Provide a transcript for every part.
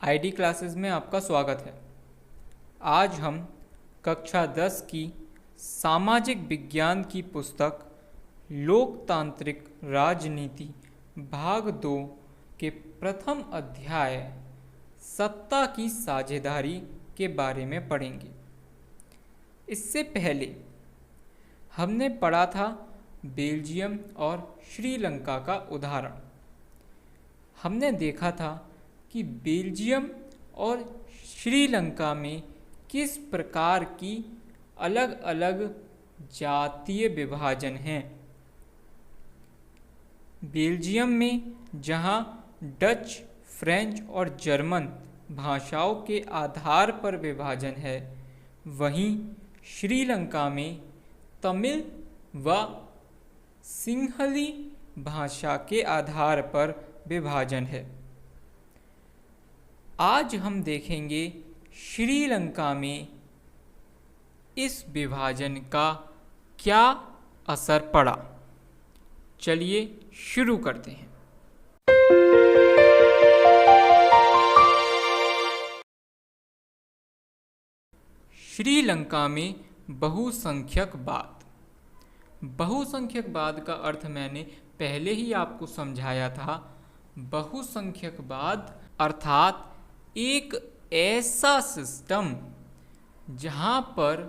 ID classes में आपका स्वागत है। आज हम कक्षा 10 की सामाजिक विज्ञान की पुस्तक लोकतांत्रिक राजनीति भाग 2 के प्रथम अध्याय सत्ता की साझेदारी के बारे में पढ़ेंगे। इससे पहले हमने पढ़ा था बेल्जियम और श्रीलंका का उदाहरण। हमने देखा था कि बेल्जियम और श्रीलंका में किस प्रकार की अलग अलग जातीय विभाजन हैं। बेल्जियम में जहां डच, फ्रेंच और जर्मन भाषाओं के आधार पर विभाजन है, वहीं श्रीलंका में तमिल व सिंहली भाषा के आधार पर विभाजन है। आज हम देखेंगे श्रीलंका में इस विभाजन का क्या असर पड़ा। चलिए शुरू करते हैं। श्रीलंका में बहुसंख्यकवाद। बहुसंख्यकवाद का अर्थ मैंने पहले ही आपको समझाया था। बहुसंख्यकवाद अर्थात एक ऐसा सिस्टम जहां पर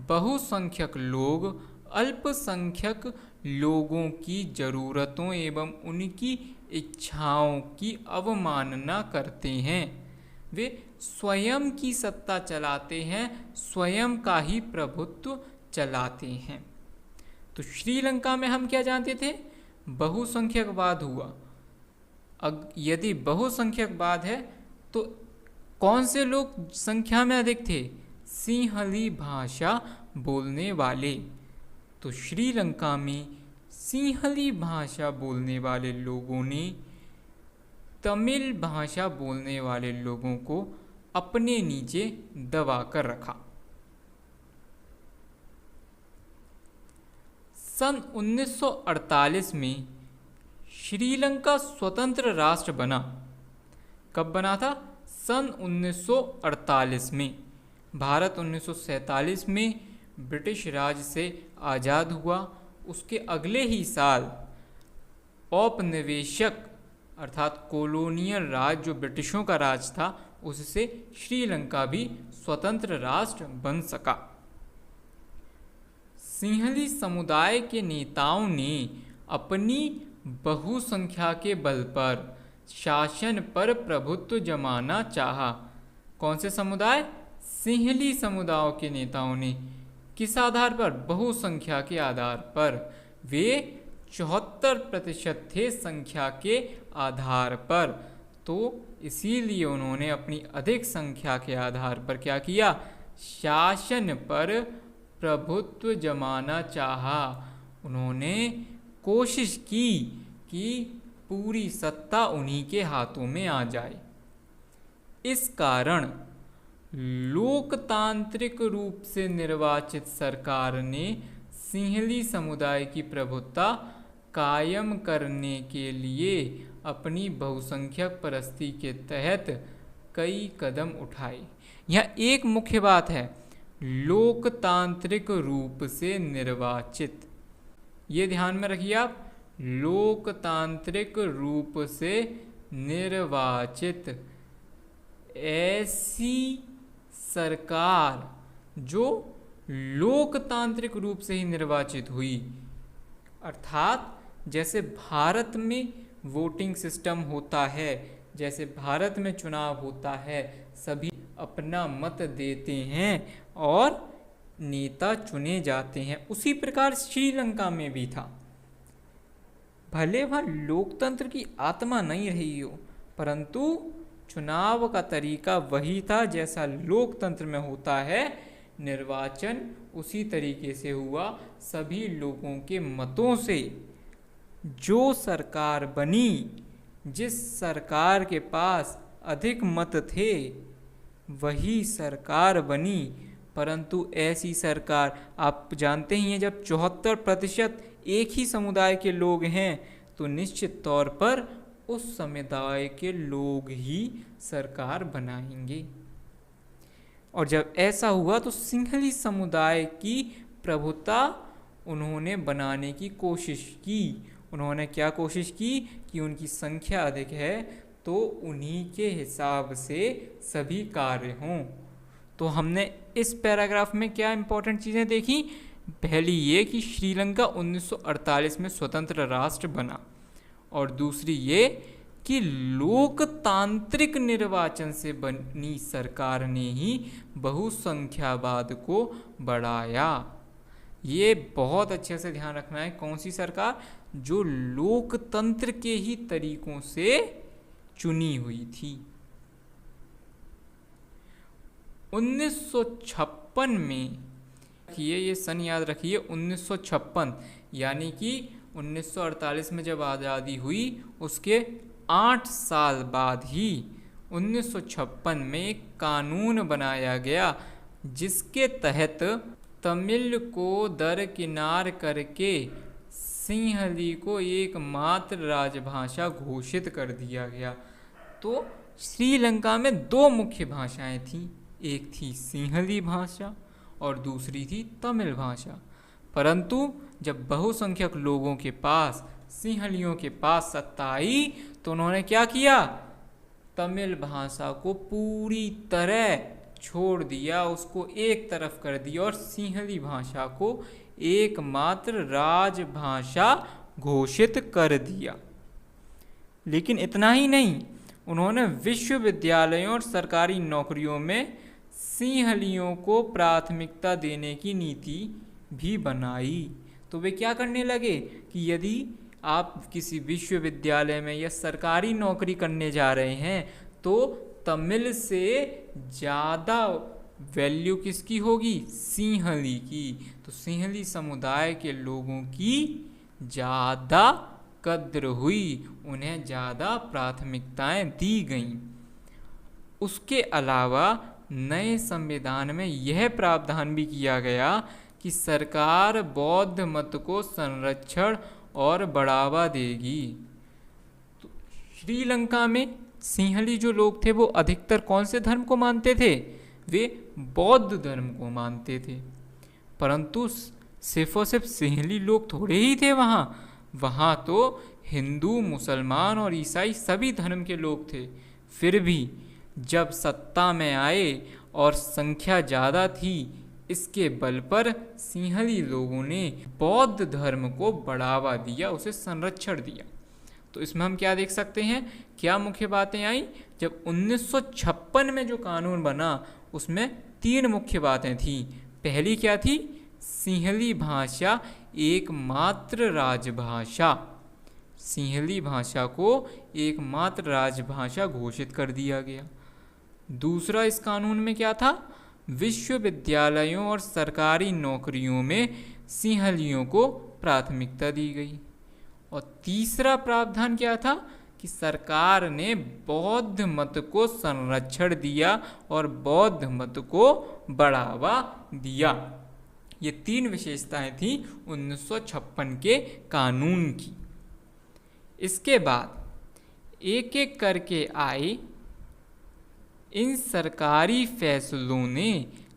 बहुसंख्यक लोग अल्पसंख्यक लोगों की ज़रूरतों एवं उनकी इच्छाओं की अवमानना करते हैं। वे स्वयं की सत्ता चलाते हैं, स्वयं का ही प्रभुत्व चलाते हैं। तो श्रीलंका में हम क्या जानते थे? बहुसंख्यकवाद हुआ। यदि बहुसंख्यकवाद है तो कौन से लोग संख्या में अधिक थे? सिंहली भाषा बोलने वाले। तो श्रीलंका में सिंहली भाषा बोलने वाले लोगों ने तमिल भाषा बोलने वाले लोगों को अपने नीचे दबा कर रखा। सन 1948 में श्रीलंका स्वतंत्र राष्ट्र बना। कब बना था? सन 1948 में। भारत 1947 में ब्रिटिश राज से आज़ाद हुआ। उसके अगले ही साल औपनिवेशिक अर्थात कॉलोनियल राज जो ब्रिटिशों का राज था, उससे श्रीलंका भी स्वतंत्र राष्ट्र बन सका। सिंहली समुदाय के नेताओं ने अपनी बहुसंख्या के बल पर शासन पर प्रभुत्व जमाना चाहा। कौन से समुदाय? सिंहली समुदायों के नेताओं ने। किस आधार पर? बहुसंख्या के आधार पर। वे 74% थे संख्या के आधार पर। तो इसीलिए उन्होंने अपनी अधिक संख्या के आधार पर क्या किया? शासन पर प्रभुत्व जमाना चाहा। उन्होंने कोशिश की कि पूरी सत्ता उन्हीं के हाथों में आ जाए। इस कारण लोकतांत्रिक रूप से निर्वाचित सरकार ने सिंहली समुदाय की प्रभुत्ता कायम करने के लिए अपनी बहुसंख्यक परस्ती के तहत कई कदम उठाए। यह एक मुख्य बात है, लोकतांत्रिक रूप से निर्वाचित। ये ध्यान में रखिए आप, लोकतांत्रिक रूप से निर्वाचित। ऐसी सरकार जो लोकतांत्रिक रूप से ही निर्वाचित हुई, अर्थात जैसे भारत में वोटिंग सिस्टम होता है, जैसे भारत में चुनाव होता है, सभी अपना मत देते हैं और नेता चुने जाते हैं, उसी प्रकार श्रीलंका में भी था। भले वह लोकतंत्र की आत्मा नहीं रही हो, परंतु चुनाव का तरीका वही था जैसा लोकतंत्र में होता है। निर्वाचन उसी तरीके से हुआ, सभी लोगों के मतों से। जो सरकार बनी, जिस सरकार के पास अधिक मत थे, वही सरकार बनी। परंतु ऐसी सरकार, आप जानते ही हैं, जब 74% एक ही समुदाय के लोग हैं तो निश्चित तौर पर उस समुदाय के लोग ही सरकार बनाएंगे। और जब ऐसा हुआ तो सिंहली समुदाय की प्रभुता उन्होंने बनाने की कोशिश की। उन्होंने क्या कोशिश की कि उनकी संख्या अधिक है तो उन्हीं के हिसाब से सभी कार्य हों। तो हमने इस पैराग्राफ में क्या इंपॉर्टेंट चीज़ें देखी। पहली ये कि श्रीलंका 1948 में स्वतंत्र राष्ट्र बना, और दूसरी ये कि लोकतांत्रिक निर्वाचन से बनी सरकार ने ही बहुसंख्यावाद को बढ़ाया। ये बहुत अच्छे से ध्यान रखना है, कौन सी सरकार, जो लोकतंत्र के ही तरीकों से चुनी हुई थी। 1956 में, ये सन याद रखिए 1956, यानी कि 1948 में जब आज़ादी हुई उसके 8 साल बाद ही 1956 में एक कानून बनाया गया जिसके तहत तमिल को दरकिनार करके सिंहली को एकमात्र राजभाषा घोषित कर दिया गया। तो श्रीलंका में 2 मुख्य भाषाएं थीं, एक थी सिंहली भाषा और दूसरी थी तमिल भाषा। परंतु जब बहुसंख्यक लोगों के पास, सिंहलियों के पास सत्ता आई तो उन्होंने क्या किया, तमिल भाषा को पूरी तरह छोड़ दिया, उसको एक तरफ कर दिया और सिंहली भाषा को एकमात्र राजभाषा घोषित कर दिया। लेकिन इतना ही नहीं, उन्होंने विश्वविद्यालयों और सरकारी नौकरियों में सिंहलियों को प्राथमिकता देने की नीति भी बनाई। तो वे क्या करने लगे कि यदि आप किसी विश्वविद्यालय में या सरकारी नौकरी करने जा रहे हैं तो तमिल से ज़्यादा वैल्यू किसकी होगी, सिंहली की। तो सिंहली समुदाय के लोगों की ज़्यादा कद्र हुई, उन्हें ज़्यादा प्राथमिकताएं दी गईं। उसके अलावा नए संविधान में यह प्रावधान भी किया गया कि सरकार बौद्ध मत को संरक्षण और बढ़ावा देगी। तो श्रीलंका में सिंहली जो लोग थे वो अधिकतर कौन से धर्म को मानते थे, वे बौद्ध धर्म को मानते थे। परंतु सिर्फ और सिर्फ सिंहली लोग थोड़े ही थे वहाँ तो हिंदू, मुसलमान और ईसाई सभी धर्म के लोग थे। फिर भी जब सत्ता में आए और संख्या ज़्यादा थी, इसके बल पर सिंहली लोगों ने बौद्ध धर्म को बढ़ावा दिया, उसे संरक्षण दिया। तो इसमें हम क्या देख सकते हैं, क्या मुख्य बातें आई। जब 1956 में जो कानून बना उसमें 3 मुख्य बातें थी। पहली क्या थी, सिंहली भाषा एकमात्र राजभाषा, सिंहली भाषा को एकमात्र राजभाषा घोषित कर दिया गया। दूसरा इस कानून में क्या था, विश्वविद्यालयों और सरकारी नौकरियों में सिंहलियों को प्राथमिकता दी गई। और तीसरा प्रावधान क्या था कि सरकार ने बौद्ध मत को संरक्षण दिया और बौद्ध मत को बढ़ावा दिया। ये 3 विशेषताएं थी 1956 के कानून की। इसके बाद एक एक करके आए इन सरकारी फैसलों ने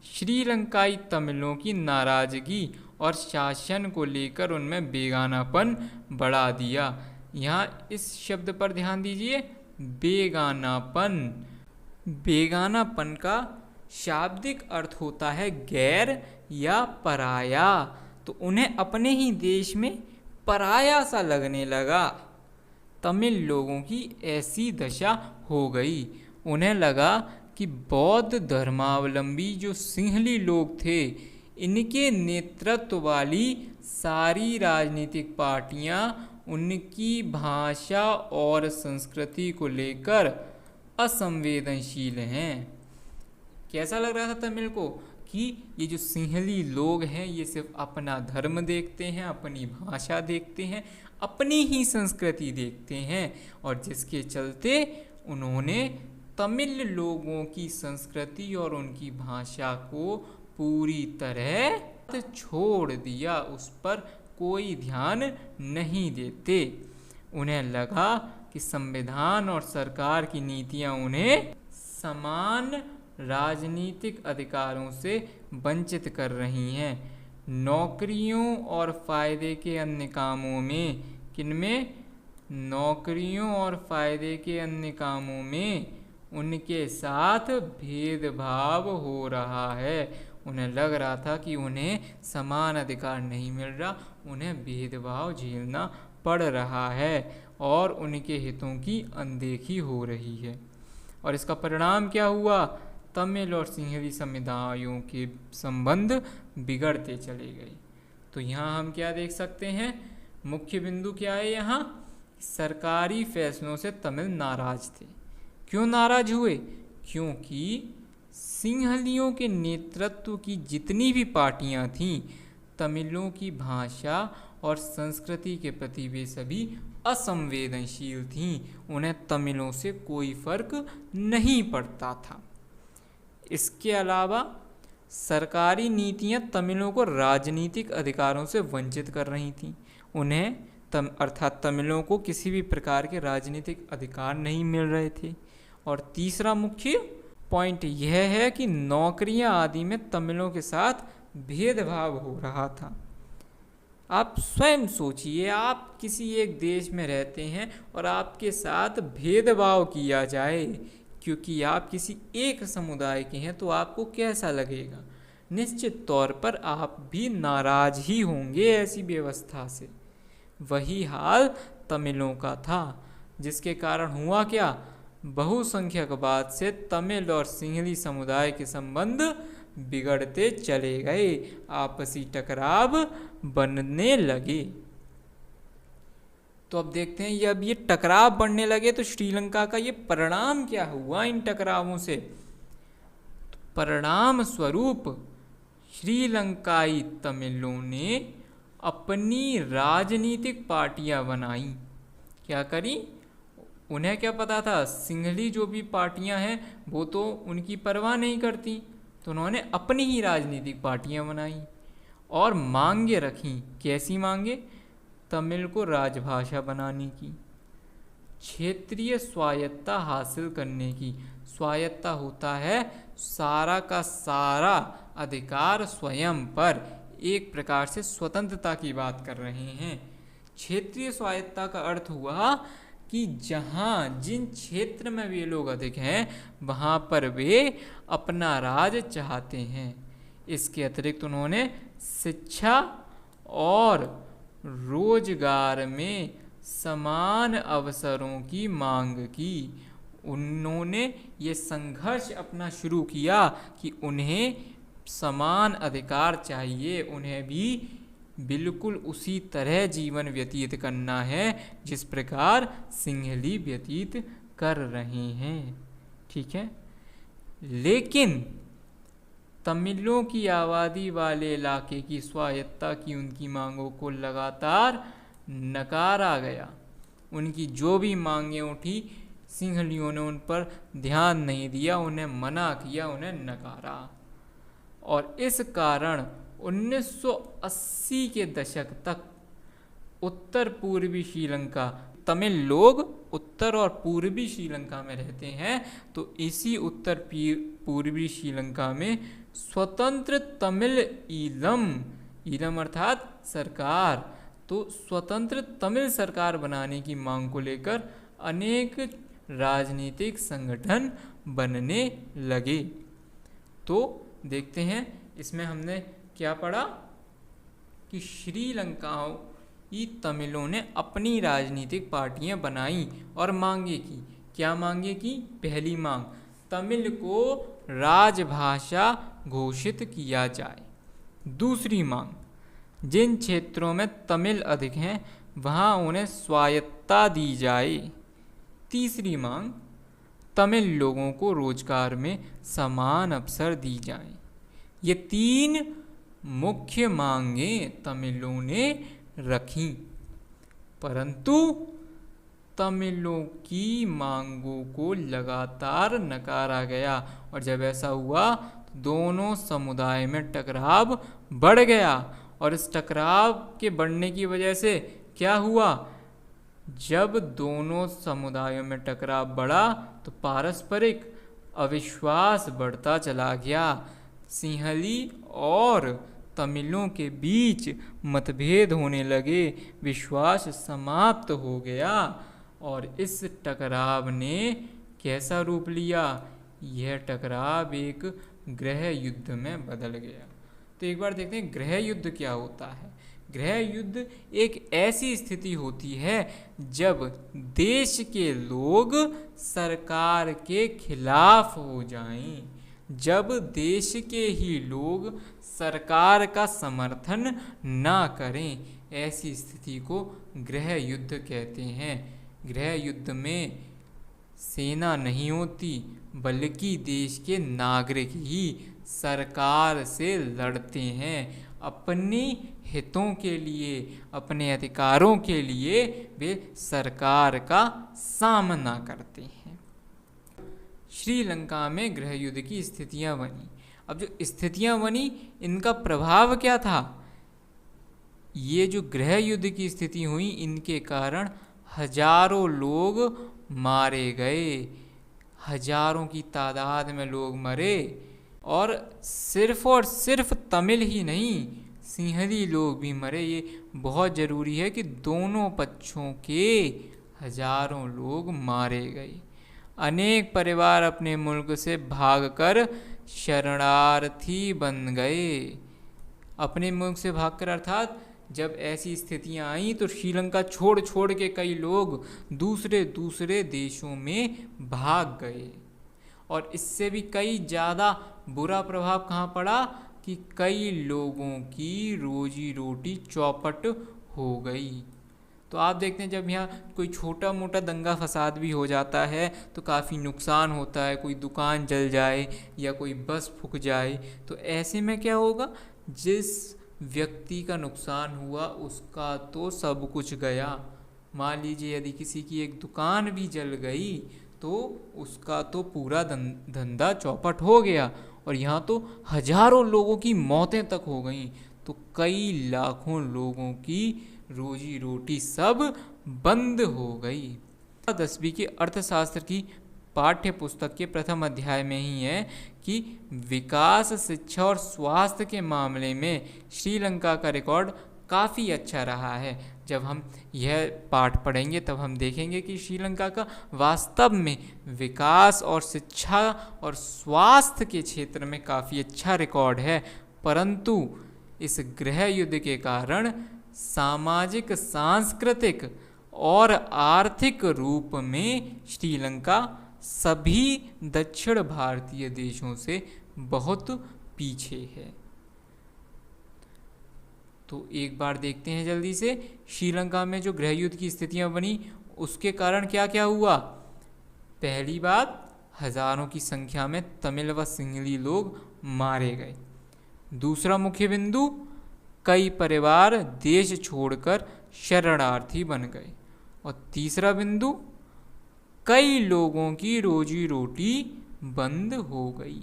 श्रीलंकाई तमिलों की नाराजगी और शासन को लेकर उनमें बेगानापन बढ़ा दिया। यहाँ इस शब्द पर ध्यान दीजिए, बेगानापन। बेगानापन का शाब्दिक अर्थ होता है गैर या पराया। तो उन्हें अपने ही देश में पराया सा लगने लगा। तमिल लोगों की ऐसी दशा हो गई। उन्हें लगा कि बौद्ध धर्मावलंबी जो सिंहली लोग थे, इनके नेतृत्व वाली सारी राजनीतिक पार्टियां उनकी भाषा और संस्कृति को लेकर असंवेदनशील हैं। कैसा लग रहा था तमिल को कि ये जो सिंहली लोग हैं ये सिर्फ अपना धर्म देखते हैं, अपनी भाषा देखते हैं, अपनी ही संस्कृति देखते हैं, और जिसके चलते उन्होंने तमिल लोगों की संस्कृति और उनकी भाषा को पूरी तरह छोड़ दिया, उस पर कोई ध्यान नहीं देते। उन्हें लगा कि संविधान और सरकार की नीतियां उन्हें समान राजनीतिक अधिकारों से वंचित कर रही हैं। नौकरियों और फायदे के अन्य कामों में, किनमें? नौकरियों और फायदे के अन्य कामों में उनके साथ भेदभाव हो रहा है। उन्हें लग रहा था कि उन्हें समान अधिकार नहीं मिल रहा, उन्हें भेदभाव झेलना पड़ रहा है और उनके हितों की अनदेखी हो रही है। और इसका परिणाम क्या हुआ? तमिल और सिंहली समुदायों के संबंध बिगड़ते चले गए। तो यहाँ हम क्या देख सकते हैं? मुख्य बिंदु क्या है यहाँ? सरकारी फैसलों से तमिल नाराज थे। क्यों नाराज हुए? क्योंकि सिंहलियों के नेतृत्व की जितनी भी पार्टियां थीं, तमिलों की भाषा और संस्कृति के प्रति वे सभी असंवेदनशील थीं। उन्हें तमिलों से कोई फर्क नहीं पड़ता था। इसके अलावा सरकारी नीतियां तमिलों को राजनीतिक अधिकारों से वंचित कर रही थीं। उन्हें अर्थात तमिलों को किसी भी प्रकार के राजनीतिक अधिकार नहीं मिल रहे थे। और तीसरा मुख्य पॉइंट यह है कि नौकरियां आदि में तमिलों के साथ भेदभाव हो रहा था। आप स्वयं सोचिए, आप किसी एक देश में रहते हैं और आपके साथ भेदभाव किया जाए क्योंकि आप किसी एक समुदाय के हैं, तो आपको कैसा लगेगा? निश्चित तौर पर आप भी नाराज ही होंगे ऐसी व्यवस्था से। वही हाल तमिलों का था, जिसके कारण हुआ क्या? बहुसंख्यकवाद से तमिल और सिंहली समुदाय के संबंध बिगड़ते चले गए, आपसी टकराव बनने लगे। तो अब देखते हैं अब ये टकराव बढ़ने लगे तो श्रीलंका का ये परिणाम क्या हुआ इन टकरावों से? तो परिणाम स्वरूप श्रीलंकाई तमिलों ने अपनी राजनीतिक पार्टियां बनाई। क्या करी? उन्हें क्या पता था? सिंहली जो भी पार्टियां हैं वो तो उनकी परवाह नहीं करती, तो उन्होंने अपनी ही राजनीतिक पार्टियां बनाई और मांगे रखी। कैसी मांगे? तमिल को राजभाषा बनाने की, क्षेत्रीय स्वायत्ता हासिल करने की। स्वायत्ता होता है सारा का सारा अधिकार स्वयं पर, एक प्रकार से स्वतंत्रता की बात कर रहे हैं। क्षेत्रीय स्वायत्ता का अर्थ हुआ कि जहाँ जिन क्षेत्र में वे लोग अधिक हैं वहाँ पर वे अपना राज चाहते हैं। इसके अतिरिक्त उन्होंने शिक्षा और रोजगार में समान अवसरों की मांग की। उन्होंने ये संघर्ष अपना शुरू किया कि उन्हें समान अधिकार चाहिए, उन्हें भी बिल्कुल उसी तरह जीवन व्यतीत करना है जिस प्रकार सिंहली व्यतीत कर रहे हैं। ठीक है, लेकिन तमिलों की आबादी वाले इलाके की स्वायत्ता की उनकी मांगों को लगातार नकारा गया। उनकी जो भी मांगें उठी सिंहलियों ने उन पर ध्यान नहीं दिया, उन्हें मना किया, उन्हें नकारा। और इस कारण 1980 के दशक तक उत्तर पूर्वी श्रीलंका, तमिल लोग उत्तर और पूर्वी श्रीलंका में रहते हैं, तो इसी उत्तर पूर्वी श्रीलंका में स्वतंत्र तमिल ईलम अर्थात सरकार, तो स्वतंत्र तमिल सरकार बनाने की मांग को लेकर अनेक राजनीतिक संगठन बनने लगे। तो देखते हैं इसमें हमने क्या पढ़ा कि श्रीलंकाई तमिलों ने अपनी राजनीतिक पार्टियां बनाई और मांगे की। क्या मांगे की? पहली मांग, तमिल को राजभाषा घोषित किया जाए। दूसरी मांग, जिन क्षेत्रों में तमिल अधिक हैं वहां उन्हें स्वायत्ता दी जाए। तीसरी मांग, तमिल लोगों को रोजगार में समान अवसर दी जाए। ये 3 मुख्य मांगें तमिलों ने रखी, परंतु तमिलों की मांगों को लगातार नकारा गया। और जब ऐसा हुआ तो दोनों समुदाय में टकराव बढ़ गया। और इस टकराव के बढ़ने की वजह से क्या हुआ? जब दोनों समुदायों में टकराव बढ़ा तो पारस्परिक अविश्वास बढ़ता चला गया। सिंहली और तमिलों के बीच मतभेद होने लगे, विश्वास समाप्त हो गया और इस टकराव ने कैसा रूप लिया? यह टकराव एक गृह युद्ध में बदल गया। तो एक बार देखते हैं गृह युद्ध क्या होता है। गृह युद्ध एक ऐसी स्थिति होती है जब देश के लोग सरकार के खिलाफ हो जाएं, जब देश के ही लोग सरकार का समर्थन ना करें, ऐसी स्थिति को गृह युद्ध कहते हैं। गृह युद्ध में सेना नहीं होती, बल्कि देश के नागरिक ही सरकार से लड़ते हैं। अपने हितों के लिए, अपने अधिकारों के लिए वे सरकार का सामना करते हैं। श्रीलंका में गृह युद्ध की स्थितियां बनी। अब जो स्थितियां बनी, इनका प्रभाव क्या था? ये जो गृह युद्ध की स्थिति हुई, इनके कारण हजारों लोग मारे गए, हजारों की तादाद में लोग मरे। और सिर्फ तमिल ही नहीं, सिंहली लोग भी मरे। ये बहुत ज़रूरी है कि दोनों पक्षों के हजारों लोग मारे गए। अनेक परिवार अपने मुल्क से भागकर शरणार्थी बन गए। अपने मुल्क से भागकर, अर्थात जब ऐसी स्थितियां आई तो श्रीलंका छोड़ छोड़ के कई लोग दूसरे देशों में भाग गए। और इससे भी कई ज़्यादा बुरा प्रभाव कहाँ पड़ा कि कई लोगों की रोजी रोटी चौपट हो गई। तो आप देखते हैं जब यहाँ कोई छोटा मोटा दंगा फसाद भी हो जाता है तो काफ़ी नुकसान होता है। कोई दुकान जल जाए या कोई बस फूक जाए तो ऐसे में क्या होगा? जिस व्यक्ति का नुकसान हुआ उसका तो सब कुछ गया। मान लीजिए यदि किसी की एक दुकान भी जल गई तो उसका तो पूरा धंधा चौपट हो गया। और यहाँ तो हजारों लोगों की मौतें तक हो गई, तो कई लाखों लोगों की रोजी रोटी सब बंद हो गई। 10वीं की अर्थशास्त्र की पाठ्य पुस्तक के प्रथम अध्याय में ही है कि विकास, शिक्षा और स्वास्थ्य के मामले में श्रीलंका का रिकॉर्ड काफ़ी अच्छा रहा है। जब हम यह पाठ पढ़ेंगे तब हम देखेंगे कि श्रीलंका का वास्तव में विकास और शिक्षा और स्वास्थ्य के क्षेत्र में काफ़ी अच्छा रिकॉर्ड है। परंतु इस गृह युद्ध के कारण सामाजिक, सांस्कृतिक और आर्थिक रूप में श्रीलंका सभी दक्षिण भारतीय देशों से बहुत पीछे है। तो एक बार देखते हैं जल्दी से श्रीलंका में जो गृह युद्ध की स्थितियां बनी उसके कारण क्या क्या हुआ। पहली बात, हजारों की संख्या में तमिल व सिंहली लोग मारे गए। दूसरा मुख्य बिंदु, कई परिवार देश छोड़कर शरणार्थी बन गए। और तीसरा बिंदु, कई लोगों की रोजी रोटी बंद हो गई।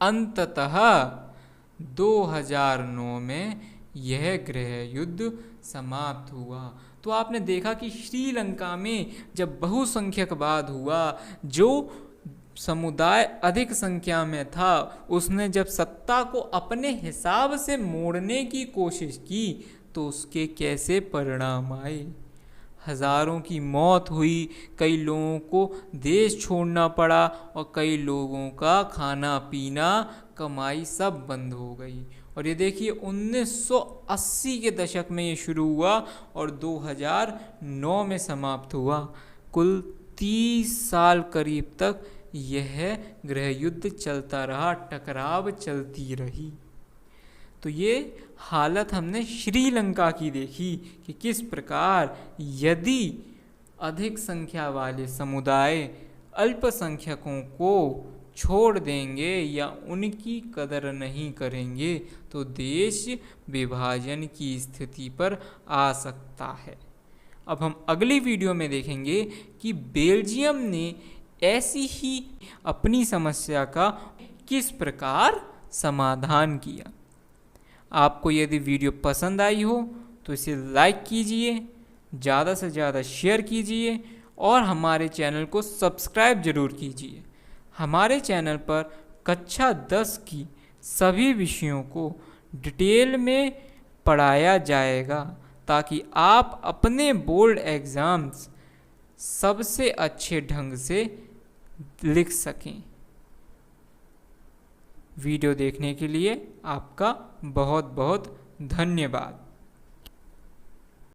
अंततः 2009 में यह गृह युद्ध समाप्त हुआ। तो आपने देखा कि श्रीलंका में जब बहुसंख्यकवाद हुआ, जो समुदाय अधिक संख्या में था उसने जब सत्ता को अपने हिसाब से मोड़ने की कोशिश की तो उसके कैसे परिणाम आए। हजारों की मौत हुई, कई लोगों को देश छोड़ना पड़ा और कई लोगों का खाना पीना, कमाई सब बंद हो गई। और ये देखिए 1980 के दशक में ये शुरू हुआ और 2009 में समाप्त हुआ। कुल 30 साल करीब तक यह गृह युद्ध चलता रहा, टकराव चलती रही। तो ये हालत हमने श्रीलंका की देखी कि किस प्रकार यदि अधिक संख्या वाले समुदाय अल्पसंख्यकों को छोड़ देंगे या उनकी कदर नहीं करेंगे तो देश विभाजन की स्थिति पर आ सकता है। अब हम अगली वीडियो में देखेंगे कि बेल्जियम ने ऐसी ही अपनी समस्या का किस प्रकार समाधान किया। आपको यदि वीडियो पसंद आई हो तो इसे लाइक कीजिए, ज़्यादा से ज़्यादा शेयर कीजिए और हमारे चैनल को सब्सक्राइब ज़रूर कीजिए। हमारे चैनल पर कक्षा 10 की सभी विषयों को डिटेल में पढ़ाया जाएगा ताकि आप अपने बोर्ड एग्ज़ाम्स सबसे अच्छे ढंग से लिख सकें। वीडियो देखने के लिए आपका बहुत बहुत धन्यवाद।